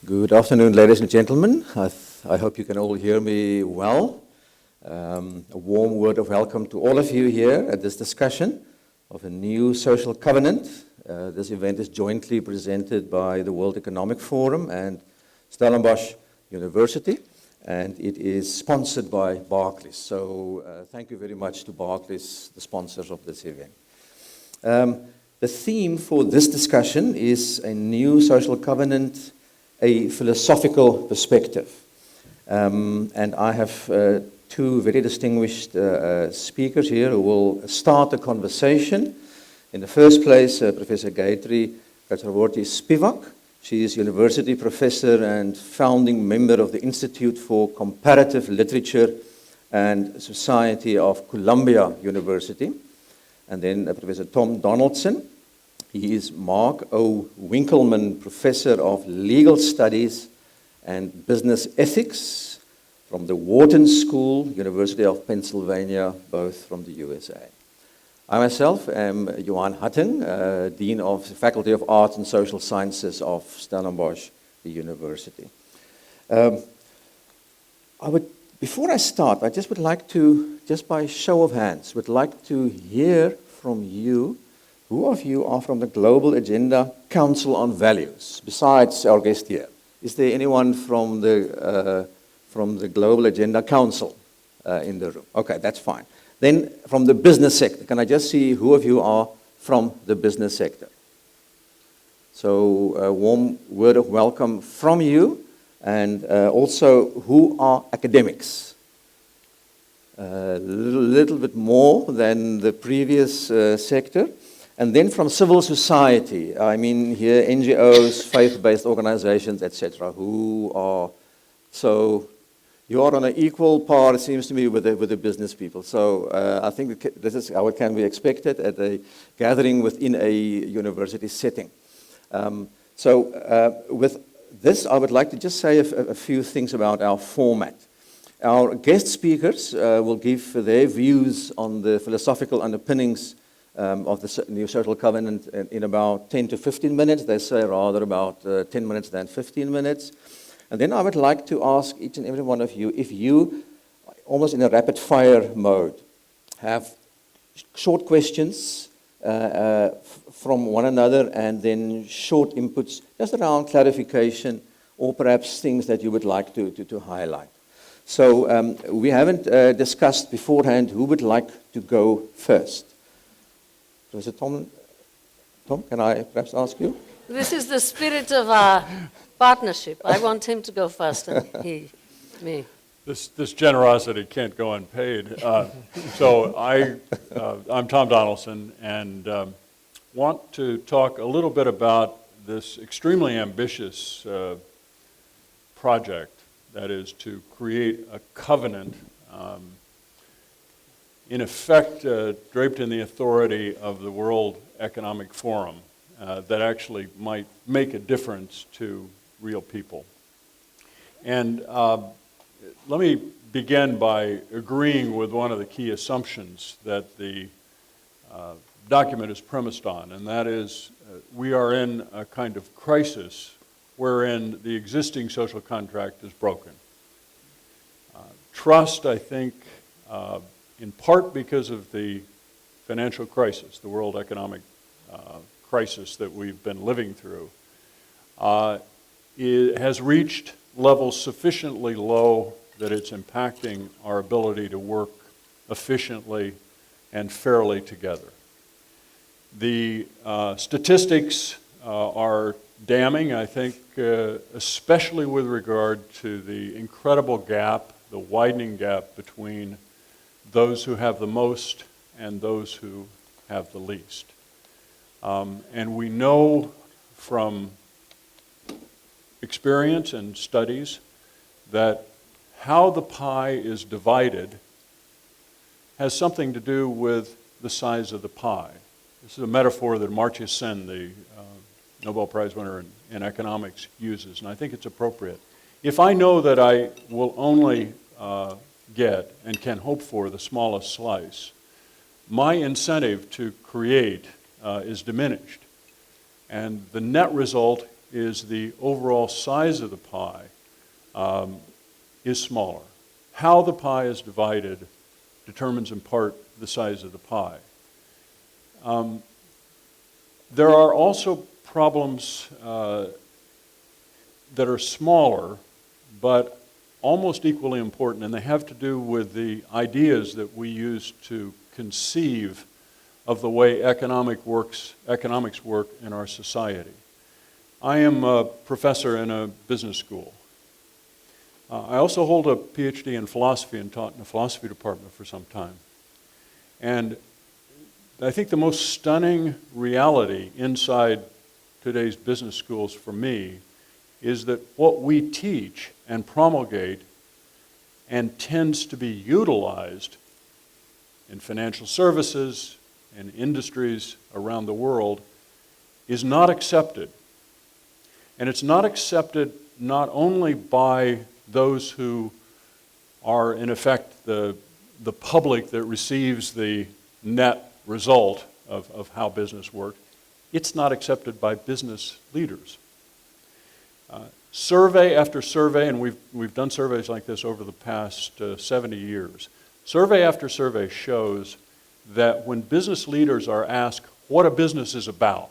Good afternoon, ladies and gentlemen. I hope you can all hear me well. A warm word of welcome to all of you here at this discussion of a new social covenant. This event is jointly presented by the World Economic Forum and Stellenbosch University, and it is sponsored by Barclays. So thank you very much to Barclays, the sponsors of this event. The theme for this discussion is a new social covenant, a philosophical perspective. And I have two very distinguished speakers here who will start the conversation. In the first place, Professor Gayatri Chakravorty Spivak. She is university professor and founding member of the Institute for Comparative Literature and Society of Columbia University. And then Professor Donaldson. He is Mark O. Winkelman Professor of Legal Studies and Business Ethics from the Wharton School, University of Pennsylvania, both from the USA. I myself am Johan Hattingh, Dean of the Faculty of Arts and Social Sciences of Stellenbosch, the university. Before I start, I just would like to, just by show of hands, would like to hear from you. Who of you are from the Global Agenda Council on Values, besides our guest here? Is there anyone from the Global Agenda Council in the room? Okay, that's fine. Then from the business sector, can I just see who of you are from the business sector? So a warm word of welcome from you, and also who are academics? A little bit more than the previous sector. And then from civil society, I mean here NGOs, faith-based organizations, etc. Who are, so you are on an equal par, it seems to me, with the business people. So I think this is how it can be expected at a gathering within a university setting. With this, I would like to just say a few things about our format. Our guest speakers will give their views on the philosophical underpinnings of the new social covenant in about 10 to 15 minutes. They say rather about 10 minutes than 15 minutes. And then I would like to ask each and every one of you, if you, almost in a rapid fire mode, have short questions from one another and then short inputs just around clarification or perhaps things that you would like to highlight. So we haven't discussed beforehand who would like to go first. Professor Tom, can I perhaps ask you? This is the spirit of our partnership. I want him to go first and me. This generosity can't go unpaid. I'm Tom Donaldson and want to talk a little bit about this extremely ambitious project that is to create a covenant in effect draped in the authority of the World Economic Forum that actually might make a difference to real people. And let me begin by agreeing with one of the key assumptions that the document is premised on, and that is we are in a kind of crisis wherein the existing social contract is broken. Trust, I think, in part because of the financial crisis, the world economic crisis that we've been living through, it has reached levels sufficiently low that it's impacting our ability to work efficiently and fairly together. The statistics are damning, I think, especially with regard to the incredible gap, the widening gap between those who have the most and those who have the least. And we know from experience and studies that how the pie is divided has something to do with the size of the pie. This is a metaphor that Amartya Sen, the Nobel Prize winner in economics, uses, and I think it's appropriate. If I know that I will only get and can hope for the smallest slice, my incentive to create is diminished. And the net result is the overall size of the pie is smaller. How the pie is divided determines in part the size of the pie. There are also problems that are smaller, but almost equally important, and they have to do with the ideas that we use to conceive of the way economics work in our society. I am a professor in a business school. I also hold a PhD in philosophy and taught in a philosophy department for some time. And I think the most stunning reality inside today's business schools for me is that what we teach and promulgate and tends to be utilized in financial services and industries around the world is not accepted. And it's not accepted not only by those who are in effect the public that receives the net result of how business works, it's not accepted by business leaders. Survey after survey, and we've done surveys like this over the past 70 years, survey after survey shows that when business leaders are asked what a business is about,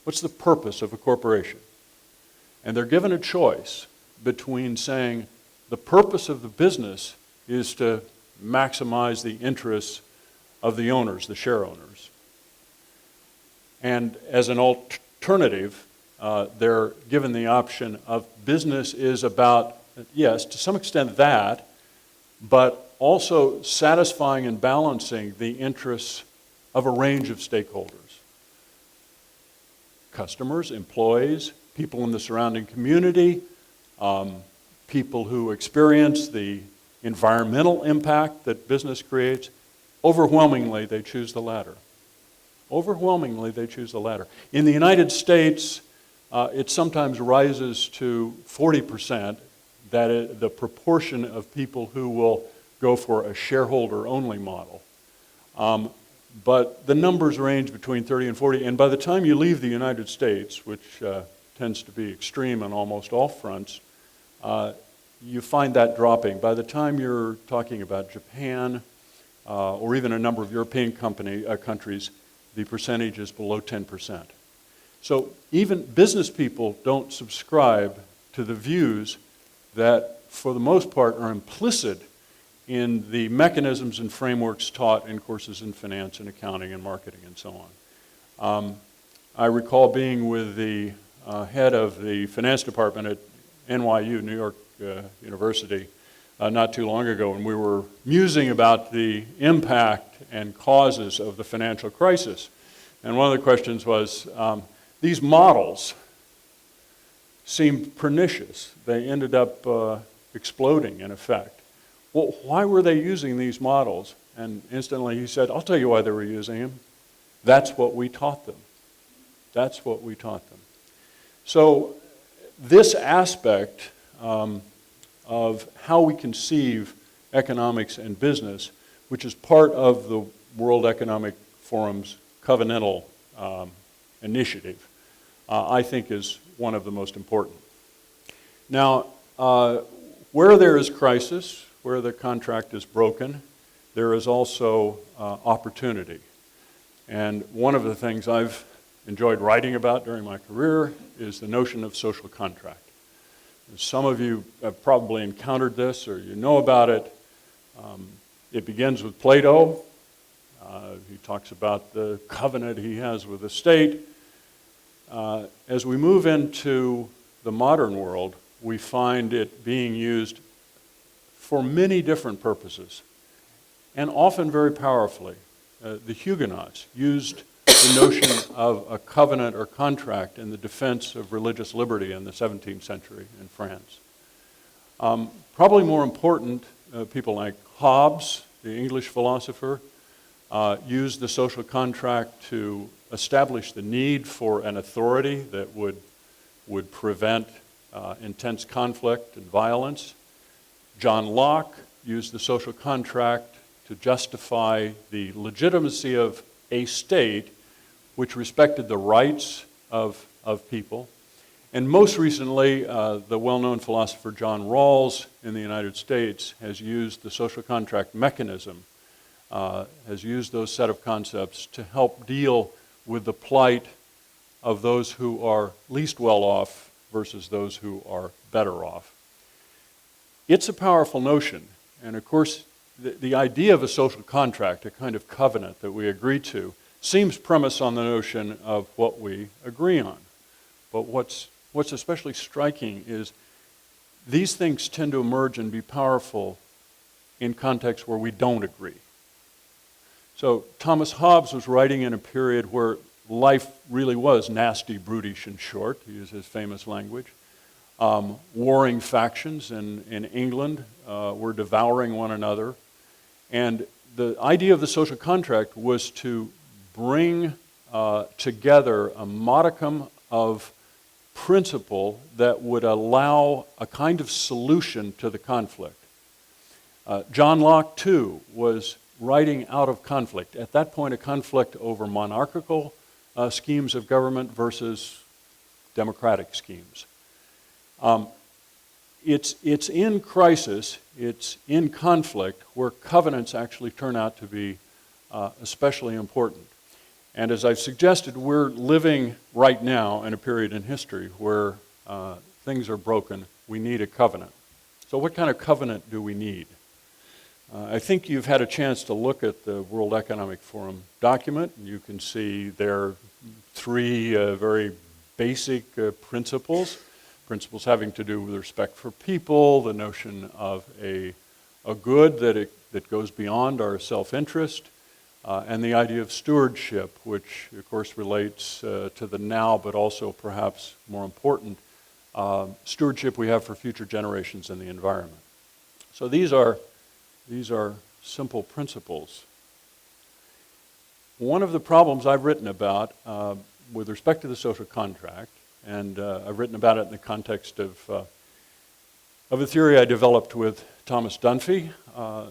what's the purpose of a corporation, and they're given a choice between saying the purpose of the business is to maximize the interests of the owners, the share owners, and as an alternative, they're given the option of business is about, yes, to some extent that, but also satisfying and balancing the interests of a range of stakeholders. Customers, employees, people in the surrounding community, people who experience the environmental impact that business creates. Overwhelmingly, they choose the latter. Overwhelmingly, they choose the latter. In the United States, it sometimes rises to 40%, that is the proportion of people who will go for a shareholder-only model. But the numbers range between 30 and 40, and by the time you leave the United States, which tends to be extreme on almost all fronts, you find that dropping. By the time you're talking about Japan, or even a number of European countries, the percentage is below 10%. So even business people don't subscribe to the views that, for the most part, are implicit in the mechanisms and frameworks taught in courses in finance and accounting and marketing and so on. I recall being with the head of the finance department at NYU, New York University, not too long ago, and we were musing about the impact and causes of the financial crisis. And one of the questions was, these models seemed pernicious. They ended up exploding, in effect. Well, why were they using these models? And instantly he said, I'll tell you why they were using them. That's what we taught them. That's what we taught them. So this aspect of how we conceive economics and business, which is part of the World Economic Forum's covenantal initiative, I think is one of the most important. Now, where there is crisis, where the contract is broken, there is also opportunity. And one of the things I've enjoyed writing about during my career is the notion of social contract. Some of you have probably encountered this or you know about it. It begins with Plato. He talks about the covenant he has with the state. As we move into the modern world, we find it being used for many different purposes, and often very powerfully. The Huguenots used the notion of a covenant or contract in the defense of religious liberty in the 17th century in France. Probably more important, people like Hobbes, the English philosopher, used the social contract to establish the need for an authority that would prevent intense conflict and violence. John Locke used the social contract to justify the legitimacy of a state which respected the rights of people. And most recently, the well-known philosopher John Rawls in the United States has used the social contract mechanism, has used those set of concepts to help deal with the plight of those who are least well off versus those who are better off. It's a powerful notion, and of course, the idea of a social contract, a kind of covenant that we agree to, seems premised on the notion of what we agree on. But what's especially striking is these things tend to emerge and be powerful in contexts where we don't agree. So Thomas Hobbes was writing in a period where life really was nasty, brutish, and short, to use his famous language. Warring factions in England were devouring one another. And the idea of the social contract was to bring together a modicum of principle that would allow a kind of solution to the conflict. John Locke, too, was writing out of conflict. At that point, a conflict over monarchical schemes of government versus democratic schemes. It's in crisis, it's in conflict where covenants actually turn out to be especially important. And as I've suggested, we're living right now in a period in history where things are broken. We need a covenant. So what kind of covenant do we need? I think you've had a chance to look at the World Economic Forum document. You can see there are three very basic principles having to do with respect for people, the notion of a good that goes beyond our self-interest, and the idea of stewardship, which of course relates to the now, but also perhaps more important, stewardship we have for future generations and the environment. So these are simple principles. One of the problems I've written about with respect to the social contract, and I've written about it in the context of a theory I developed with Thomas Dunphy,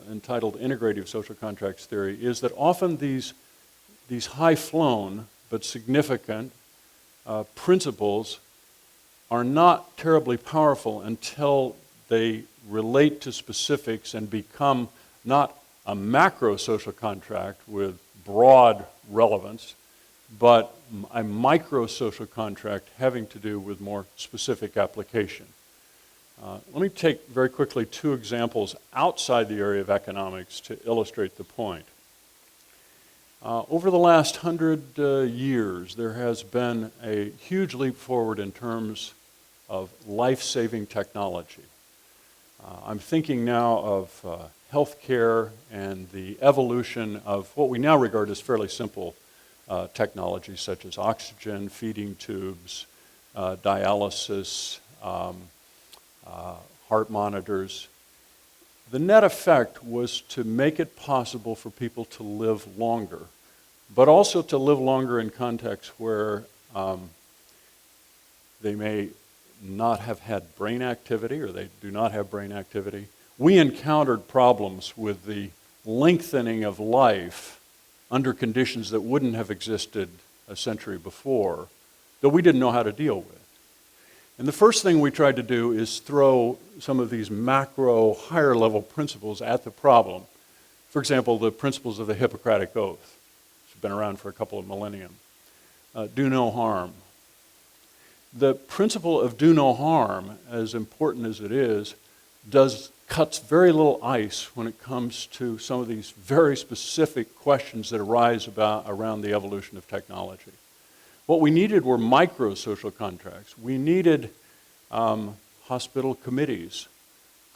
entitled Integrative Social Contracts Theory, is that often these high-flown but significant principles are not terribly powerful until they relate to specifics and become not a macro social contract with broad relevance, but a micro social contract having to do with more specific application. Let me take very quickly two examples outside the area of economics to illustrate the point. Over the last 100 years, there has been a huge leap forward in terms of life-saving technology. I'm thinking now of healthcare and the evolution of what we now regard as fairly simple technologies such as oxygen, feeding tubes, dialysis, heart monitors. The net effect was to make it possible for people to live longer, but also to live longer in contexts where they may not have had brain activity or they do not have brain activity. We encountered problems with the lengthening of life under conditions that wouldn't have existed a century before that we didn't know how to deal with. And the first thing we tried to do is throw some of these macro, higher level principles at the problem. For example, the principles of the Hippocratic Oath, which have been around for a couple of millennia. Do no harm. The principle of do no harm, as important as it is, cuts very little ice when it comes to some of these very specific questions that arise around the evolution of technology. What we needed were micro-social contracts. We needed hospital committees,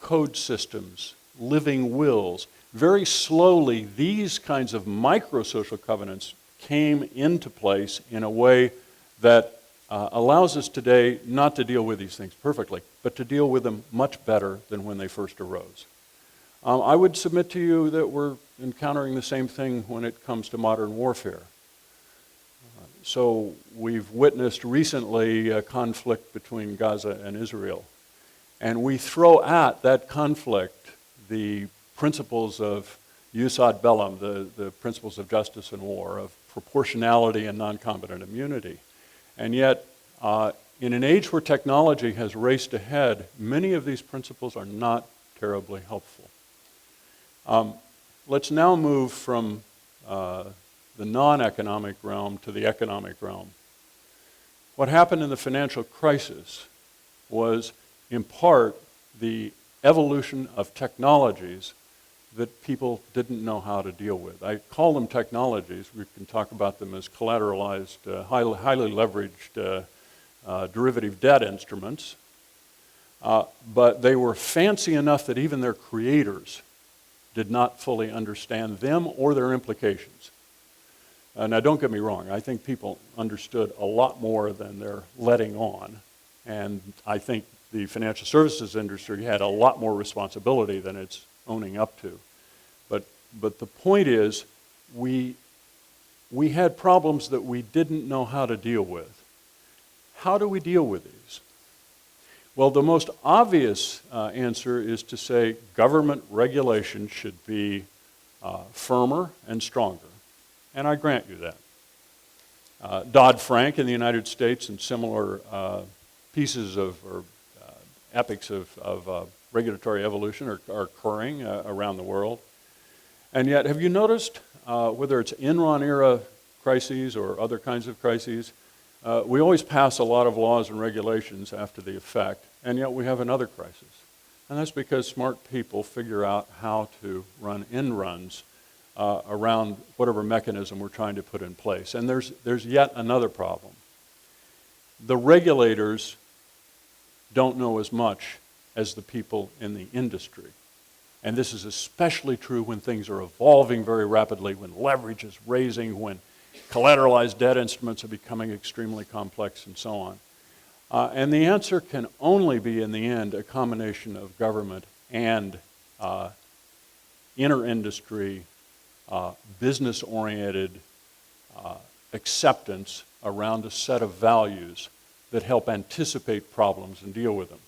code systems, living wills. Very slowly, these kinds of micro-social covenants came into place in a way that allows us today not to deal with these things perfectly, but to deal with them much better than when they first arose. I would submit to you that we're encountering the same thing when it comes to modern warfare. So we've witnessed recently a conflict between Gaza and Israel, and we throw at that conflict the principles of jus ad bellum, the principles of justice and war, of proportionality and non-combatant immunity. And yet, in an age where technology has raced ahead, many of these principles are not terribly helpful. Let's now move from the non-economic realm to the economic realm. What happened in the financial crisis was, in part, the evolution of technologies that people didn't know how to deal with. I call them technologies. We can talk about them as collateralized, highly leveraged derivative debt instruments. But they were fancy enough that even their creators did not fully understand them or their implications. Now, don't get me wrong. I think people understood a lot more than they're letting on. And I think the financial services industry had a lot more responsibility than it's owning up to. But the point is, we had problems that we didn't know how to deal with. How do we deal with these? Well, the most obvious answer is to say government regulation should be firmer and stronger. And I grant you that. Dodd-Frank in the United States and similar pieces of, or epics of regulatory evolution are occurring around the world. And yet, have you noticed, whether it's Enron era crises or other kinds of crises, we always pass a lot of laws and regulations after the effect, and yet we have another crisis. And that's because smart people figure out how to run end runs around whatever mechanism we're trying to put in place. And there's yet another problem. The regulators don't know as much as the people in the industry. And this is especially true when things are evolving very rapidly, when leverage is raising, when collateralized debt instruments are becoming extremely complex, and so on. And the answer can only be, in the end, a combination of government and inter-industry, business-oriented acceptance around a set of values that help anticipate problems and deal with them.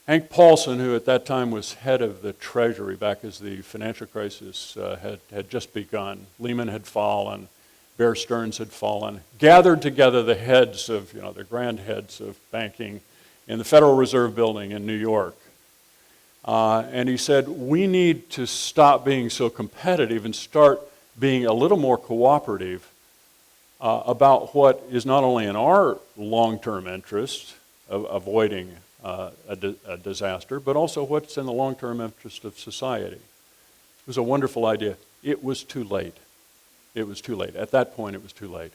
Hank Paulson, who at that time was head of the Treasury back as the financial crisis had just begun, Lehman had fallen, Bear Stearns had fallen, gathered together the heads of, the grand heads of banking in the Federal Reserve Building in New York. And he said, we need to stop being so competitive and start being a little more cooperative about what is not only in our long-term interest of avoiding a disaster, but also what's in the long-term interest of society. It was a wonderful idea. It was too late. It was too late. At that point, it was too late.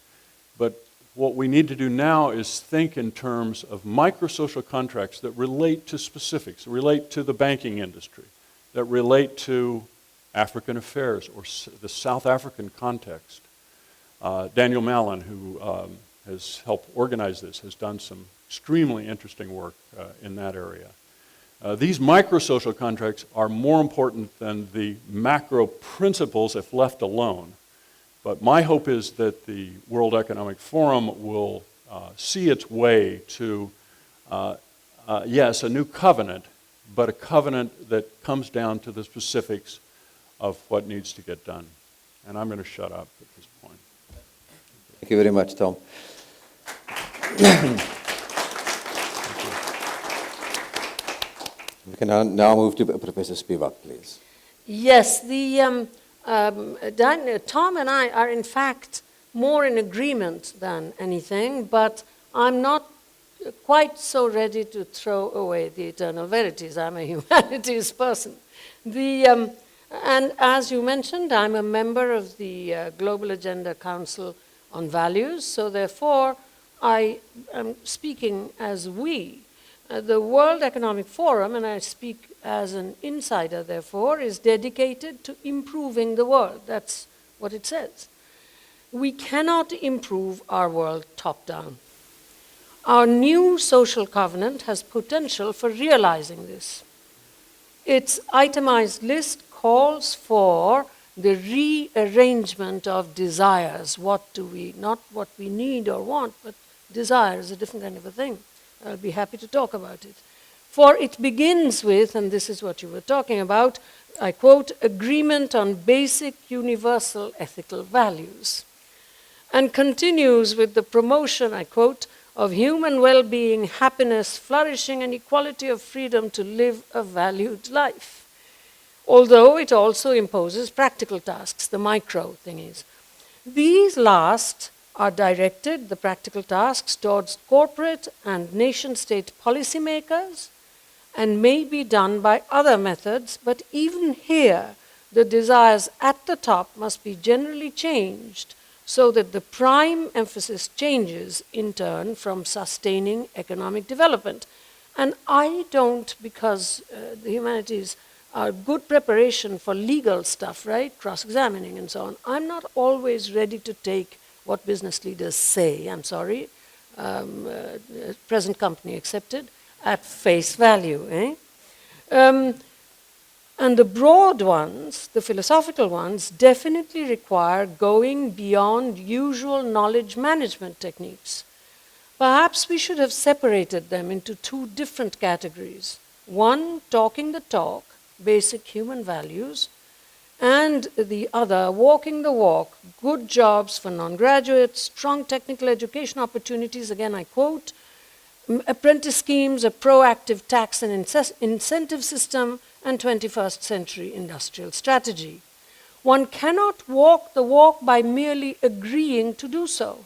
But what we need to do now is think in terms of microsocial contracts that relate to specifics, relate to the banking industry, that relate to African affairs or the South African context. Daniel Mallon, who has helped organize this, has done some extremely interesting work in that area. These microsocial contracts are more important than the macro principles if left alone. But my hope is that the World Economic Forum will see its way to, yes, a new covenant, but a covenant that comes down to the specifics of what needs to get done. And I'm going to shut up at this point. Thank you very much, Tom. We can now move to Professor Spivak, please. Yes, Tom and I are in fact more in agreement than anything, but I'm not quite so ready to throw away the eternal verities. I'm a humanities person. And as you mentioned, I'm a member of the Global Agenda Council on Values, so therefore I am speaking as we. The World Economic Forum, and I speak as an insider therefore, is dedicated to improving the world. That's what it says. We cannot improve our world top-down. Our new social covenant has potential for realizing this. Its itemized list calls for the rearrangement of desires. What do we, not what we need or want, but desire is a different kind of a thing. I'll be happy to talk about it. For it begins with, and this is what you were talking about, I quote, agreement on basic universal ethical values, and continues with the promotion, I quote, of human well-being, happiness, flourishing, and equality of freedom to live a valued life. Although it also imposes practical tasks, the micro thingies. These last are directed, the practical tasks, towards corporate and nation-state policymakers, and may be done by other methods, but even here, the desires at the top must be generally changed so that the prime emphasis changes in turn from sustaining economic development. And I don't, because the humanities are good preparation for legal stuff, right? Cross-examining and so on. I'm not always ready to take what business leaders say, I'm sorry, present company accepted, at face value. And the broad ones, the philosophical ones, definitely require going beyond usual knowledge management techniques. Perhaps we should have separated them into two different categories. One, talking the talk, basic human values, and the other, walking the walk, good jobs for non-graduates, strong technical education opportunities, again I quote, apprentice schemes, a proactive tax and incentive system, and 21st century industrial strategy. One cannot walk the walk by merely agreeing to do so.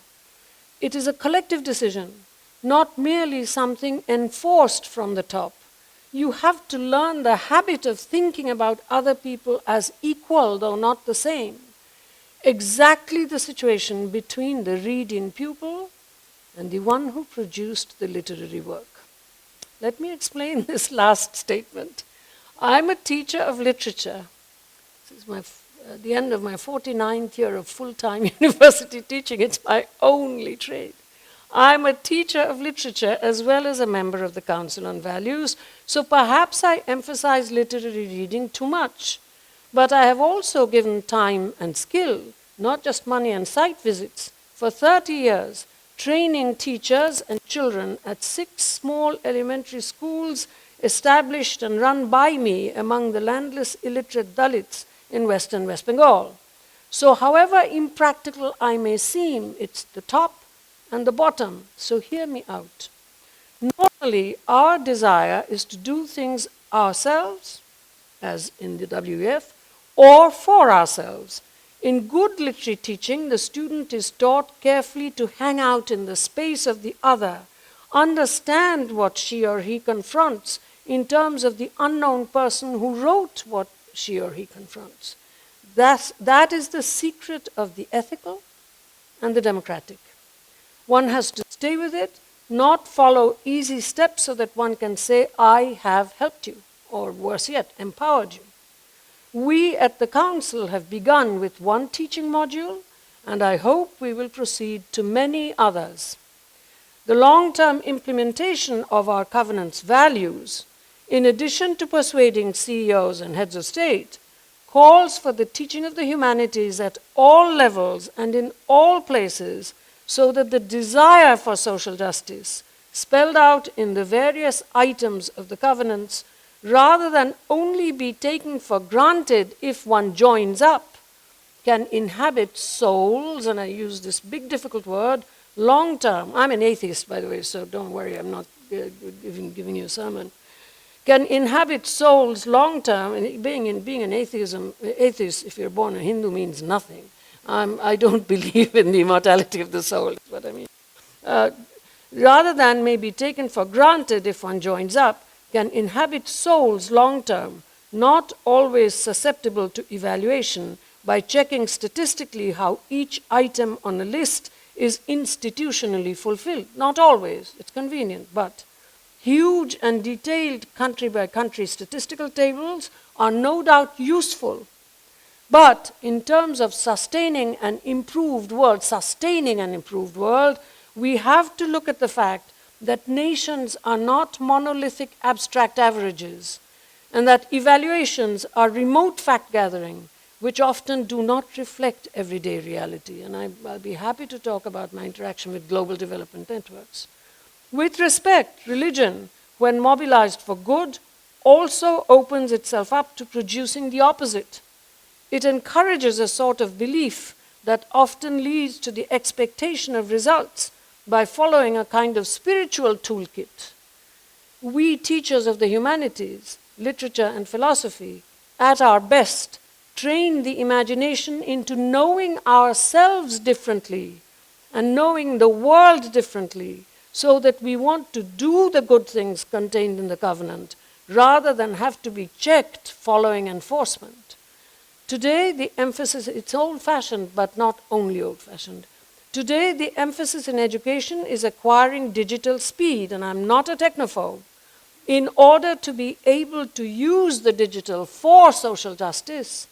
It is a collective decision, not merely something enforced from the top. You have to learn the habit of thinking about other people as equal, though not the same. Exactly the situation between the reading pupil and the one who produced the literary work. Let me explain this last statement. I'm a teacher of literature. This is the end of my 49th year of full-time university teaching. It's my only trade. I'm a teacher of literature as well as a member of the Council on Values, so perhaps I emphasize literary reading too much. But I have also given time and skill, not just money and site visits, for 30 years, training teachers and children at 6 small elementary schools established and run by me among the landless illiterate Dalits in Western West Bengal. So however impractical I may seem, it's the top and the bottom, so hear me out. Normally, our desire is to do things ourselves, as in the WEF, or for ourselves. In good literary teaching, the student is taught carefully to hang out in the space of the other, understand what she or he confronts in terms of the unknown person who wrote what she or he confronts. That is the secret of the ethical and the democratic. One has to stay with it, not follow easy steps so that one can say, I have helped you, or worse yet, empowered you. We at the Council have begun with one teaching module, and I hope we will proceed to many others. The long-term implementation of our covenant's values, in addition to persuading CEOs and heads of state, calls for the teaching of the humanities at all levels and in all places, so that the desire for social justice, spelled out in the various items of the covenants, rather than only be taken for granted if one joins up, can inhabit souls, and I use this big difficult word, long term. I'm an atheist, by the way, so don't worry, I'm not giving you a sermon. Can inhabit souls long term, and being an atheist, if you're born a Hindu, means nothing. I don't believe in the immortality of the soul, is what I mean. Rather than may be taken for granted if one joins up, can inhabit souls long term, not always susceptible to evaluation by checking statistically how each item on a list is institutionally fulfilled. Not always, it's convenient, but huge and detailed country-by-country statistical tables are no doubt useful. But in terms of sustaining an improved world, we have to look at the fact that nations are not monolithic abstract averages, and that evaluations are remote fact-gathering, which often do not reflect everyday reality. And I'll be happy to talk about my interaction with global development networks. With respect, religion, when mobilized for good, also opens itself up to producing the opposite. It encourages a sort of belief that often leads to the expectation of results by following a kind of spiritual toolkit, we teachers of the humanities, literature and philosophy, at our best, train the imagination into knowing ourselves differently and knowing the world differently, so that we want to do the good things contained in the covenant rather than have to be checked following enforcement. Today, the emphasis, it's old-fashioned, but not only old-fashioned. Today, the emphasis in education is acquiring digital speed, and I'm not a technophobe. In order to be able to use the digital for social justice,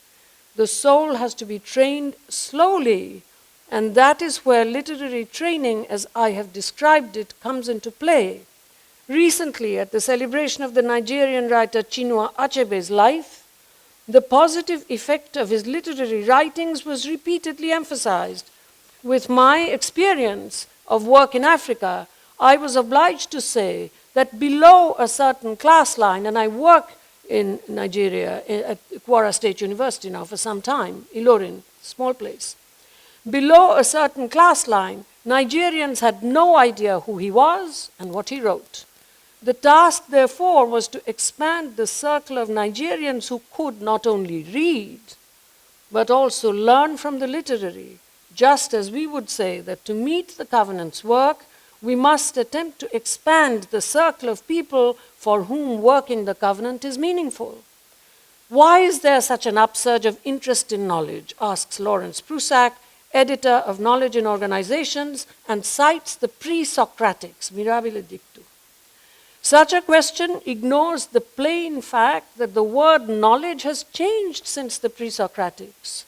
the soul has to be trained slowly, and that is where literary training, as I have described it, comes into play. Recently, at the celebration of the Nigerian writer Chinua Achebe's life, the positive effect of his literary writings was repeatedly emphasized. With my experience of work in Africa, I was obliged to say that below a certain class line, and I work in Nigeria at Kwara State University now for some time, Ilorin, small place. Below a certain class line, Nigerians had no idea who he was and what he wrote. The task, therefore, was to expand the circle of Nigerians who could not only read, but also learn from the literary, just as we would say that to meet the covenant's work, we must attempt to expand the circle of people for whom working the covenant is meaningful. Why is there such an upsurge of interest in knowledge, asks Lawrence Prusak, editor of Knowledge in Organizations, and cites the pre-Socratics, mirabile dictu. Such a question ignores the plain fact that the word knowledge has changed since the pre-Socratics.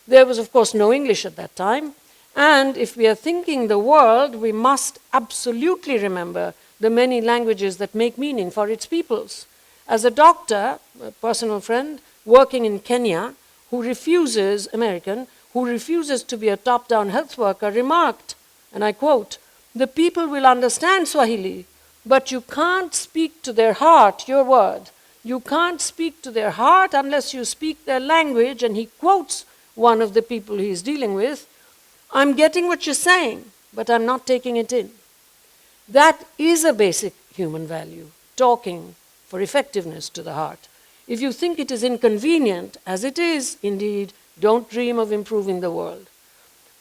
There was, of course, no English at that time, and if we are thinking the world, we must absolutely remember the many languages that make meaning for its peoples. As a doctor, a personal friend, working in Kenya, American, who refuses to be a top-down health worker, remarked, and I quote, "The people will understand Swahili, but you can't speak to their heart, your word. You can't speak to their heart unless you speak their language," and he quotes one of the people he's dealing with, "I'm getting what you're saying, but I'm not taking it in." That is a basic human value, talking for effectiveness to the heart. If you think it is inconvenient, as it is, indeed, don't dream of improving the world.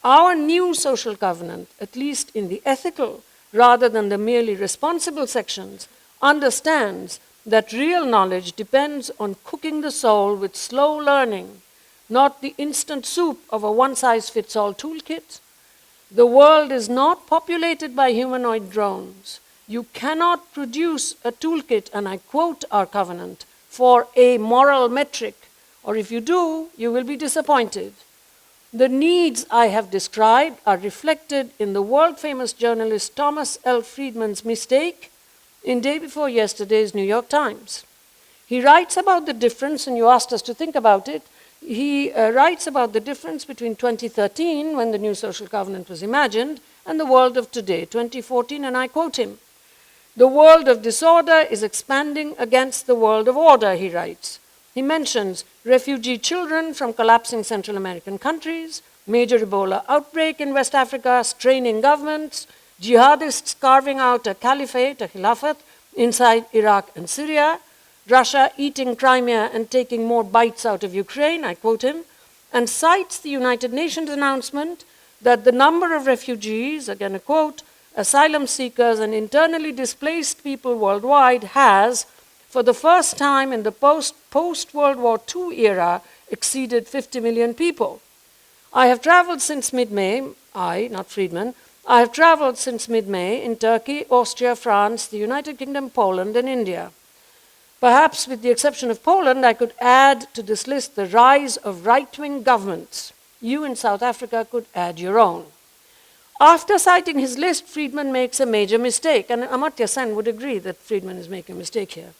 Our new social covenant, at least in the ethical rather than the merely responsible sections, understands that real knowledge depends on cooking the soul with slow learning, not the instant soup of a one-size-fits-all toolkit. The world is not populated by humanoid drones. You cannot produce a toolkit, and I quote our covenant, for a moral metric, or if you do, you will be disappointed. The needs I have described are reflected in the world-famous journalist Thomas L. Friedman's mistake in day before yesterday's New York Times. He writes about the difference, and you asked us to think about it, he writes about the difference between 2013, when the new social covenant was imagined, and the world of today, 2014, and I quote him, "The world of disorder is expanding against the world of order," he writes. He mentions refugee children from collapsing Central American countries, major Ebola outbreak in West Africa, straining governments, jihadists carving out a caliphate, a khilafat, inside Iraq and Syria, Russia eating Crimea and taking more bites out of Ukraine, I quote him, and cites the United Nations announcement that the number of refugees, again a quote, asylum seekers and internally displaced people worldwide has, for the first time in the post-World War II era, exceeded 50 million people. I have traveled since mid-May, not Friedman, I have traveled since mid-May in Turkey, Austria, France, the United Kingdom, Poland, and India. Perhaps with the exception of Poland, I could add to this list the rise of right-wing governments. You in South Africa could add your own. After citing his list, Friedman makes a major mistake, and Amartya Sen would agree that Friedman is making a mistake here.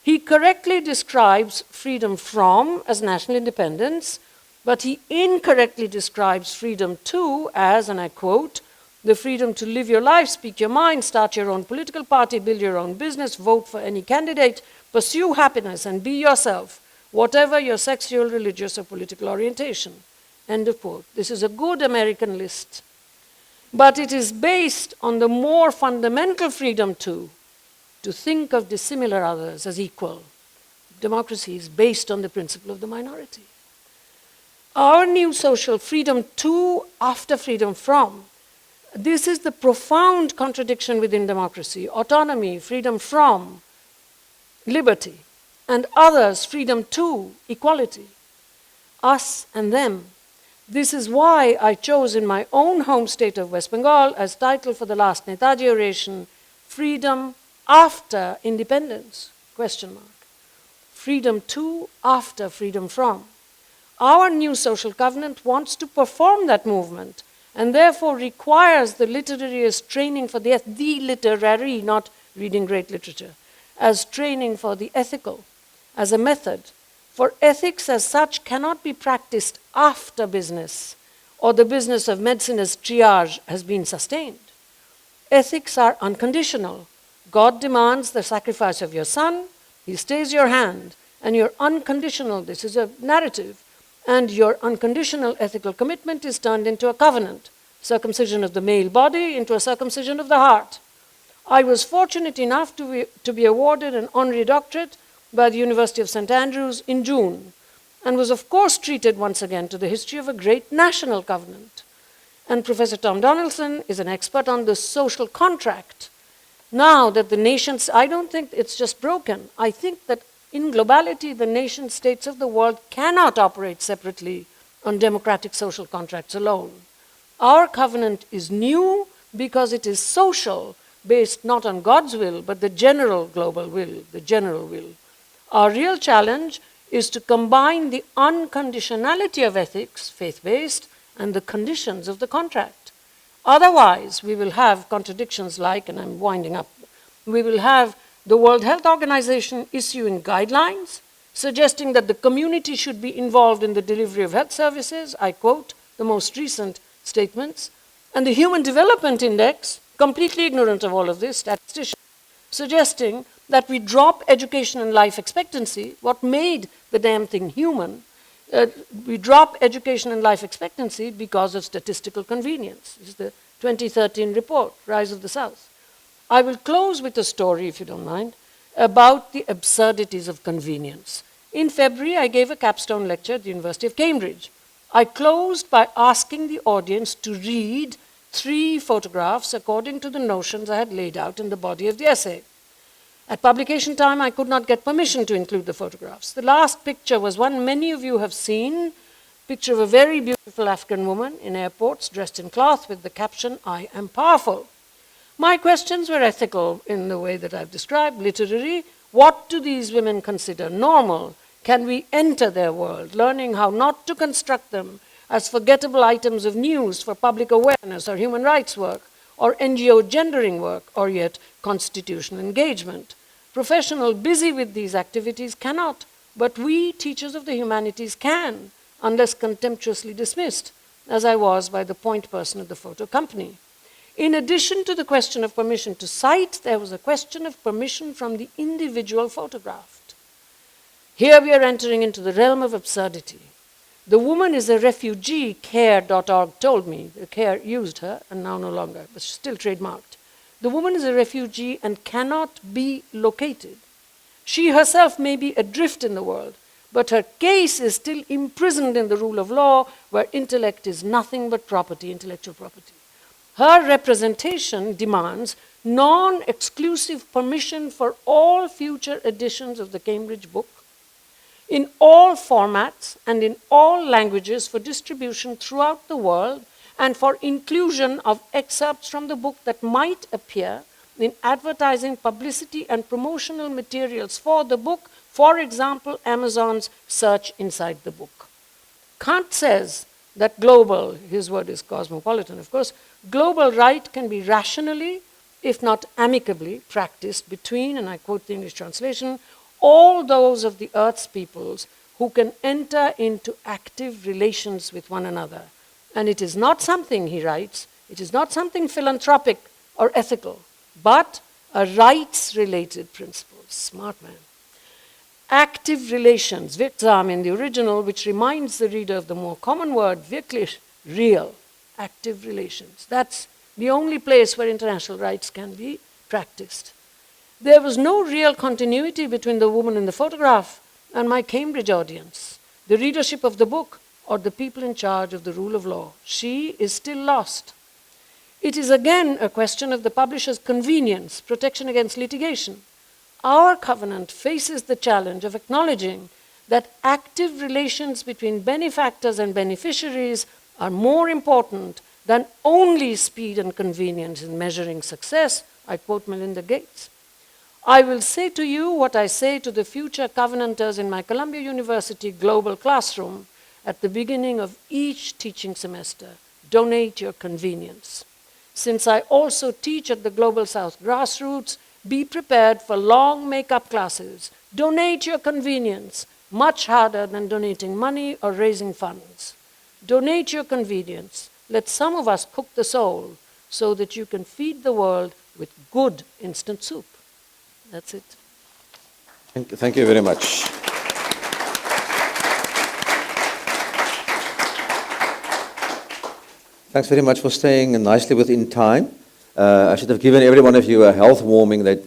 He correctly describes freedom from as national independence, but he incorrectly describes freedom to as, and I quote, the freedom to live your life, speak your mind, start your own political party, build your own business, vote for any candidate, pursue happiness and be yourself, whatever your sexual, religious, or political orientation. End of quote. This is a good American list. But it is based on the more fundamental freedom to think of dissimilar others as equal. Democracy is based on the principle of the minority. Our new social freedom to after freedom from, this is the profound contradiction within democracy. Autonomy, freedom from, liberty, and others, freedom to, equality. Us and them. This is why I chose in my own home state of West Bengal as title for the last Netaji oration, Freedom After Independence, question mark. Freedom to, after freedom from. Our new social covenant wants to perform that movement and therefore requires the literary as training for the literary, not reading great literature, as training for the ethical, as a method. For ethics as such cannot be practiced after business or the business of medicine as triage has been sustained. Ethics are unconditional. God demands the sacrifice of your son, he stays your hand, and you're unconditional, this is a narrative, and your unconditional ethical commitment is turned into a covenant, circumcision of the male body into a circumcision of the heart. I was fortunate enough to be awarded an honorary doctorate by the University of St. Andrews in June, and was of course treated once again to the history of a great national covenant. And Professor Tom Donaldson is an expert on the social contract. Now that the nations, I don't think it's just broken. I think that in globality, the nation states of the world cannot operate separately on democratic social contracts alone. Our covenant is new because it is social, based not on God's will, but the general global will, the general will. Our real challenge is to combine the unconditionality of ethics, faith-based, and the conditions of the contract. Otherwise, we will have contradictions like, and I'm winding up, we will have the World Health Organization issuing guidelines suggesting that the community should be involved in the delivery of health services, I quote the most recent statements, and the Human Development Index, completely ignorant of all of this, statisticians, suggesting that we drop education and life expectancy, what made the damn thing human, we drop education and life expectancy because of statistical convenience. This is the 2013 report, Rise of the South. I will close with a story, if you don't mind, about the absurdities of convenience. In February, I gave a capstone lecture at the University of Cambridge. I closed by asking the audience to read 3 photographs according to the notions I had laid out in the body of the essay. At publication time, I could not get permission to include the photographs. The last picture was one many of you have seen, picture of a very beautiful African woman in airports dressed in cloth with the caption, "I am powerful." My questions were ethical in the way that I've described, literary. What do these women consider normal? Can we enter their world, learning how not to construct them as forgettable items of news for public awareness or human rights work, or NGO gendering work, or yet constitutional engagement? Professionals busy with these activities cannot, but we, teachers of the humanities, can, unless contemptuously dismissed, as I was by the point person of the photo company. In addition to the question of permission to cite, there was a question of permission from the individual photographed. Here we are entering into the realm of absurdity. The woman is a refugee, care.org told me. The Care used her, and now no longer, but still trademarked. The woman is a refugee and cannot be located. She herself may be adrift in the world, but her case is still imprisoned in the rule of law, where intellect is nothing but property, intellectual property. Her representation demands non-exclusive permission for all future editions of the Cambridge book, in all formats and in all languages for distribution throughout the world, and for inclusion of excerpts from the book that might appear in advertising, publicity, and promotional materials for the book, for example, Amazon's search inside the book. Kant says that global, his word is cosmopolitan, of course, global right can be rationally, if not amicably, practiced between, and I quote the English translation, all those of the Earth's peoples who can enter into active relations with one another. And it is not something, he writes, it is not something philanthropic or ethical, but a rights-related principle. Smart man. Active relations, wirksam in the original, which reminds the reader of the more common word, wirklich, real, active relations. That's the only place where international rights can be practiced. There was no real continuity between the woman in the photograph and my Cambridge audience, the readership of the book, or the people in charge of the rule of law. She is still lost. It is again a question of the publisher's convenience, protection against litigation. Our covenant faces the challenge of acknowledging that active relations between benefactors and beneficiaries are more important than only speed and convenience in measuring success. I quote Melinda Gates. I will say to you what I say to the future covenanters in my Columbia University global classroom at the beginning of each teaching semester. Donate your convenience. Since I also teach at the Global South Grassroots, be prepared for long makeup classes. Donate your convenience, much harder than donating money or raising funds. Donate your convenience. Let some of us cook the soul so that you can feed the world with good instant soup. That's it. Thank you very much. Thanks very much for staying nicely within time. I should have given every one of you a health warning that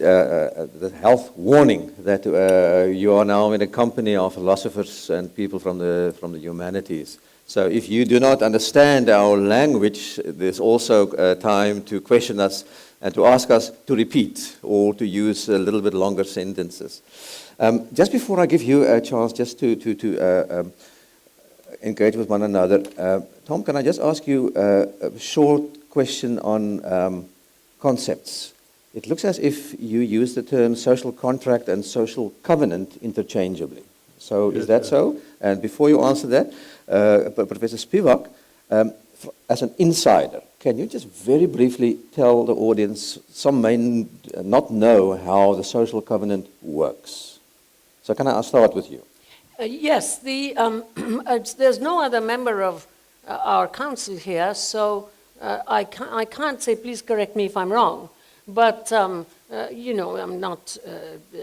you are now in a company of philosophers and people from the humanities. So if you do not understand our language, there's also time to question us and to ask us to repeat or to use a little bit longer sentences. Just before I give you a chance just to engage with one another, Tom, can I just ask you a short question on concepts? It looks as if you use the term social contract and social covenant interchangeably. So is that so? And before you answer that, Professor Spivak, as an insider, can you just very briefly tell the audience, some may not know how the social covenant works. So can I start with you? Yes, there's no other member of our council here, so I can't say, please correct me if I'm wrong, but you know, I'm not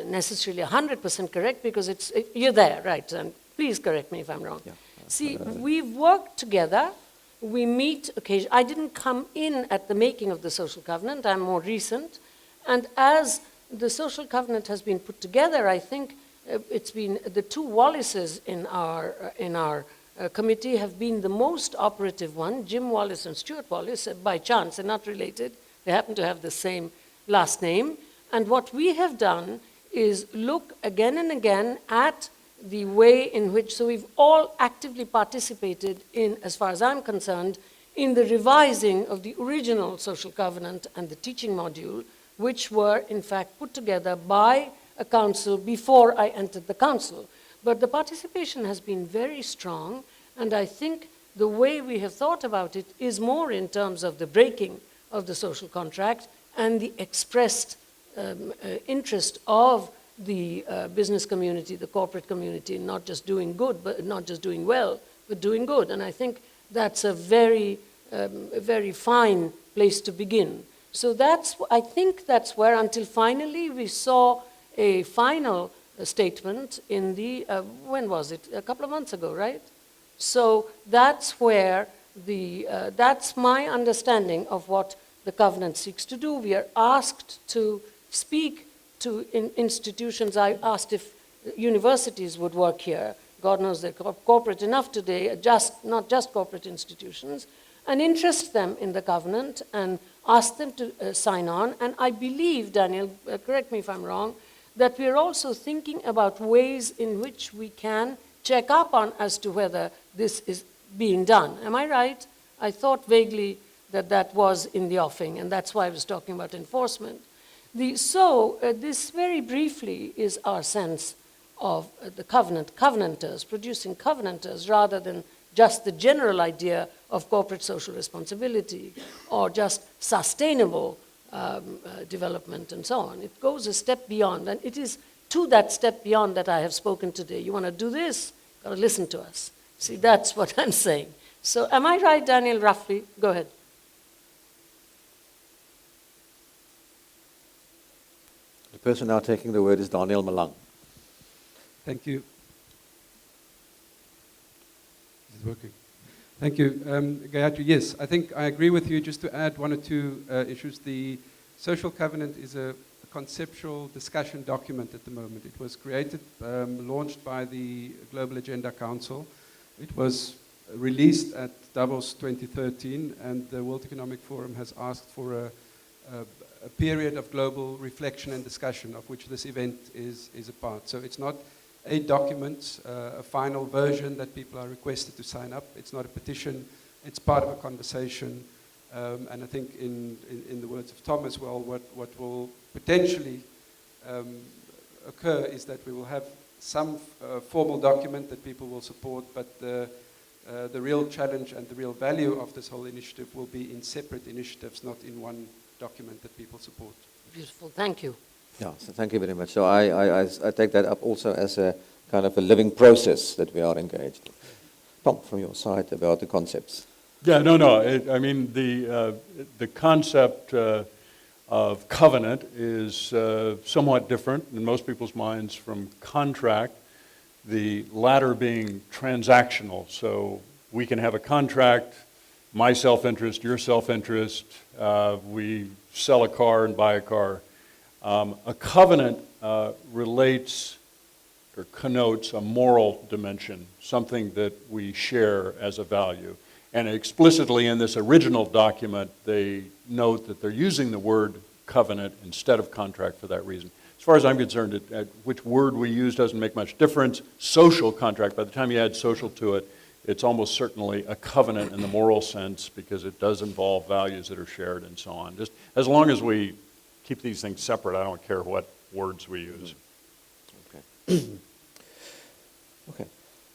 necessarily 100% correct because you're there, right? And please correct me if I'm wrong. Yeah. See, we've worked together. We meet occasionally. I didn't come in at the making of the social covenant. I'm more recent. And as the social covenant has been put together, I think it's been the two Wallaces in our committee have been the most operative one, Jim Wallace and Stuart Wallace, by chance. They're not related. They happen to have the same last name. And what we have done is look again and again at the way in which, so we've all actively participated in, as far as I'm concerned, in the revising of the original social covenant and the teaching module, which were in fact put together by a council before I entered the council. But the participation has been very strong, and I think the way we have thought about it is more in terms of the breaking of the social contract and the expressed interest of the business community, the corporate community, not just doing good, but not just doing well, but doing good. And I think that's a very fine place to begin. So I think that's where, until finally we saw a final statement in the, when was it? A couple of months ago, right? So that's where that's my understanding of what the covenant seeks to do. We are asked to speak to institutions. I asked if universities would work here. God knows they're corporate enough today, not just corporate institutions, and interest them in the covenant and ask them to sign on. And I believe, Daniel, correct me if I'm wrong, that we're also thinking about ways in which we can check up on as to whether this is being done. Am I right? I thought vaguely that was in the offing, and that's why I was talking about enforcement. This very briefly is our sense of the covenanters, producing covenanters, rather than just the general idea of corporate social responsibility or just sustainable development and so on. It goes a step beyond, and it is to that step beyond that I have spoken today. You want to do this? Got to listen to us. See, that's what I'm saying. So am I right, Daniel, roughly? Go ahead. The person now taking the word is Daniel Malang. Thank you. Is it working? Thank you. Gayatri, yes, I think I agree with you. Just to add one or two issues, the social covenant is a conceptual discussion document at the moment. It was created, launched by the Global Agenda Council. It was released at Davos 2013, and the World Economic Forum has asked for a period of global reflection and discussion, of which this event is a part. So it's not a document, a final version that people are requested to sign up. It's not a petition. It's part of a conversation. And I think in the words of Tom as well, what will potentially occur is that we will have some formal document that people will support, but the real challenge and the real value of this whole initiative will be in separate initiatives, not in one document that people support. Beautiful, thank you. Yeah, so thank you very much. So I take that up also as a kind of a living process that we are engaged in. Tom, from your side about the concepts. Yeah, no. I mean, the concept of covenant is somewhat different in most people's minds from contract, the latter being transactional. So we can have a contract, my self-interest, your self-interest, we sell a car and buy a car. A covenant relates or connotes a moral dimension, something that we share as a value. And explicitly in this original document, they note that they're using the word covenant instead of contract for that reason. As far as I'm concerned, which word we use doesn't make much difference. Social contract, by the time you add social to it, it's almost certainly a covenant in the moral sense because it does involve values that are shared and so on. Just as long as we keep these things separate, I don't care what words we use. Okay. Okay.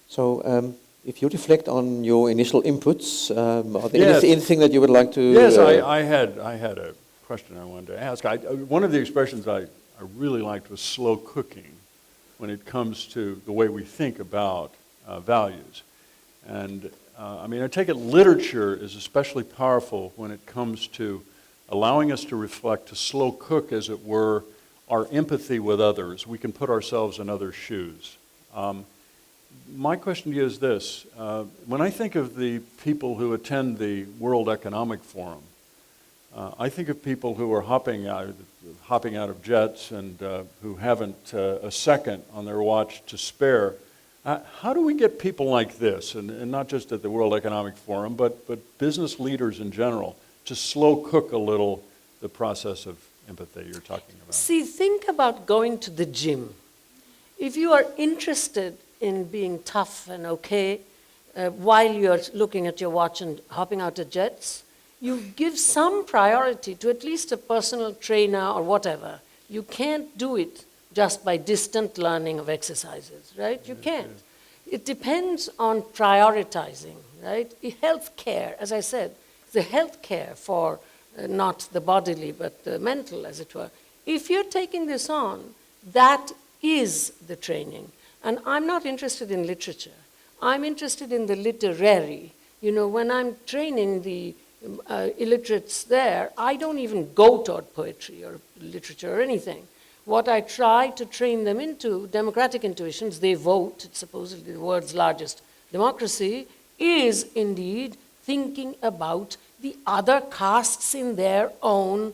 So if you reflect on your initial inputs, are there anything that you would like to... Yes, I had a question I wanted to ask. One of the expressions I really liked was slow cooking when it comes to the way we think about values. And I mean, I take it literature is especially powerful when it comes to allowing us to reflect, to slow cook, as it were, our empathy with others. We can put ourselves in others' shoes. My question to you is this. When I think of the people who attend the World Economic Forum, I think of people who are hopping out of jets and who haven't a second on their watch to spare. How do we get people like this, and not just at the World Economic Forum, but business leaders in general, to slow cook a little the process of empathy you're talking about? See, think about going to the gym. If you are interested in being tough and okay while you're looking at your watch and hopping out of jets, you give some priority to at least a personal trainer or whatever. You can't do it just by distant learning of exercises, right? You can't. It depends on prioritizing, right? Health care, as I said, the health care for not the bodily but the mental, as it were. If you're taking this on, that is the training. And I'm not interested in literature. I'm interested in the literary. You know, when I'm training the illiterates there, I don't even go toward poetry or literature or anything. What I try to train them into, democratic intuitions, they vote, it's supposedly the world's largest democracy, is indeed thinking about the other castes in their own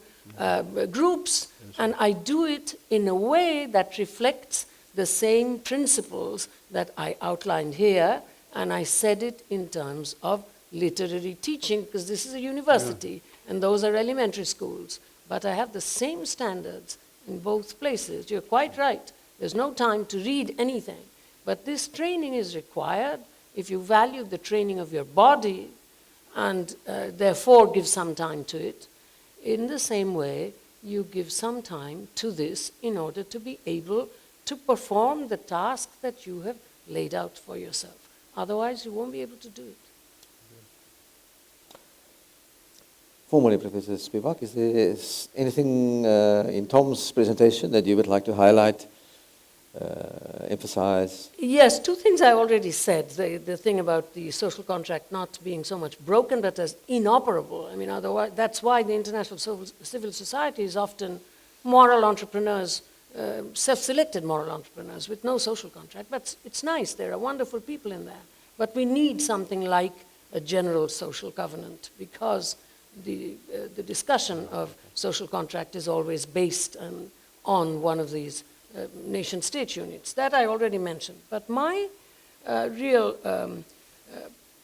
groups. And I do it in a way that reflects the same principles that I outlined here, and I said it in terms of literary teaching, because this is a university, and those are elementary schools. But I have the same standards in both places. You're quite right. There's no time to read anything. But this training is required if you value the training of your body and therefore give some time to it. In the same way, you give some time to this in order to be able to perform the task that you have laid out for yourself. Otherwise, you won't be able to do it. Formally, Professor Spivak, is there anything in Tom's presentation that you would like to highlight, emphasize? Yes, two things I already said. The thing about the social contract not being so much broken, but as inoperable. I mean, otherwise, that's why the international civil society is often moral entrepreneurs, self-selected moral entrepreneurs with no social contract. But it's nice. There are wonderful people in there. But we need something like a general social covenant, because the discussion of social contract is always based on one of these nation-state units. That I already mentioned. But my real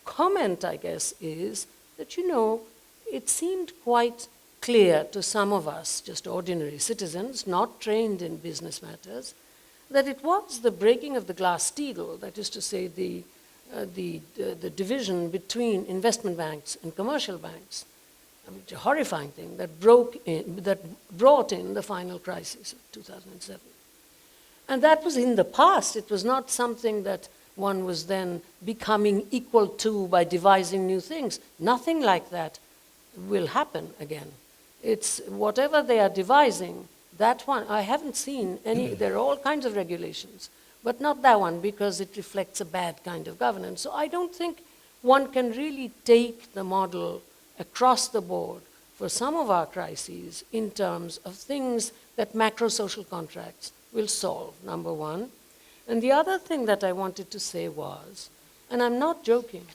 comment, I guess, is that, you know, it seemed quite clear to some of us, just ordinary citizens, not trained in business matters, that it was the breaking of the Glass-Steagall, that is to say, the division between investment banks and commercial banks, a horrifying thing that brought in the final crisis of 2007. And that was in the past. It was not something that one was then becoming equal to by devising new things. Nothing like that will happen again. It's whatever they are devising, that one, I haven't seen any, there are all kinds of regulations, but not that one, because it reflects a bad kind of governance. So I don't think one can really take the model across the board for some of our crises in terms of things that macro-social contracts will solve, number one. And the other thing that I wanted to say was, and I'm not joking,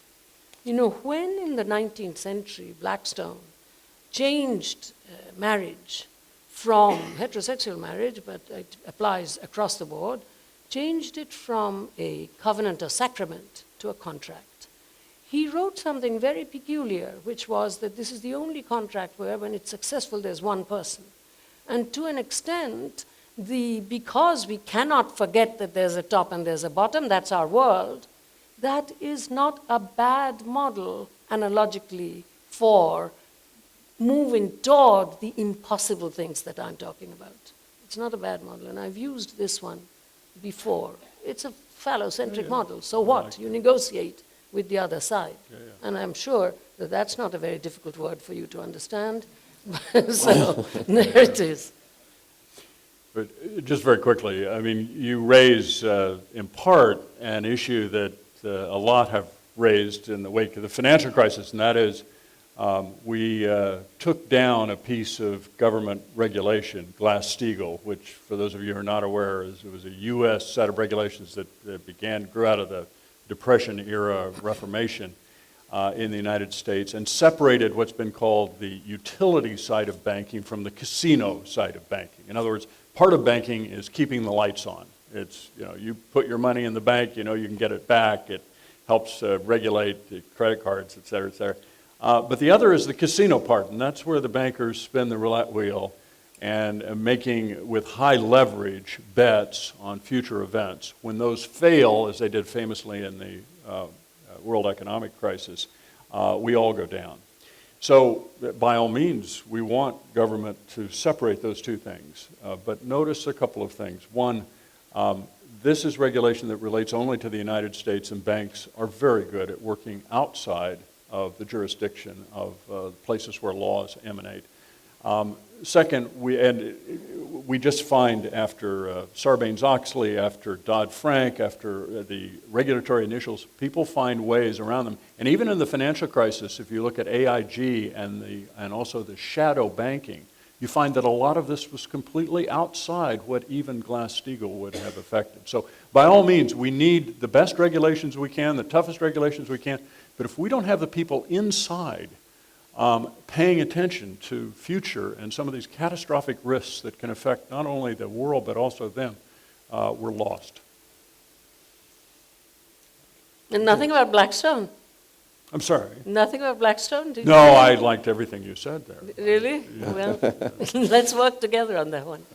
you know, when in the 19th century Blackstone changed marriage from heterosexual marriage, but it applies across the board, changed it from a covenant or sacrament to a contract. He wrote something very peculiar, which was that this is the only contract where, when it's successful, there's one person. And to an extent, because we cannot forget that there's a top and there's a bottom, that's our world, that is not a bad model, analogically, for moving toward the impossible things that I'm talking about. It's not a bad model, and I've used this one before. It's a phallocentric model. So what? You negotiate with the other side. And I'm sure that that's not a very difficult word for you to understand. So there it is. But just very quickly, I mean, you raise, in part, an issue that a lot have raised in the wake of the financial crisis, and that is we took down a piece of government regulation, Glass-Steagall, which, for those of you who are not aware, it was a U.S. set of regulations that grew out of the Depression-era Reformation in the United States, and separated what's been called the utility side of banking from the casino side of banking. In other words, part of banking is keeping the lights on. It's, you know, you put your money in the bank, you know you can get it back. It helps regulate the credit cards, et cetera, et cetera. But the other is the casino part, and that's where the bankers spin the roulette wheel and making, with high leverage, bets on future events. When those fail, as they did famously in the world economic crisis, we all go down. So, by all means, we want government to separate those two things. But notice a couple of things. One, this is regulation that relates only to the United States, and banks are very good at working outside of the jurisdiction of places where laws emanate. Second, we just find after Sarbanes-Oxley, after Dodd-Frank, after the regulatory initials, people find ways around them. And even in the financial crisis, if you look at AIG and also the shadow banking, you find that a lot of this was completely outside what even Glass-Steagall would have affected. So by all means, we need the best regulations we can, the toughest regulations we can, but if we don't have the people inside paying attention to future and some of these catastrophic risks that can affect not only the world but also them, we're lost. And nothing about Blackstone? I'm sorry. Nothing about Blackstone? Did No, I liked everything you said there. Really? Yeah. Well, let's work together on that one.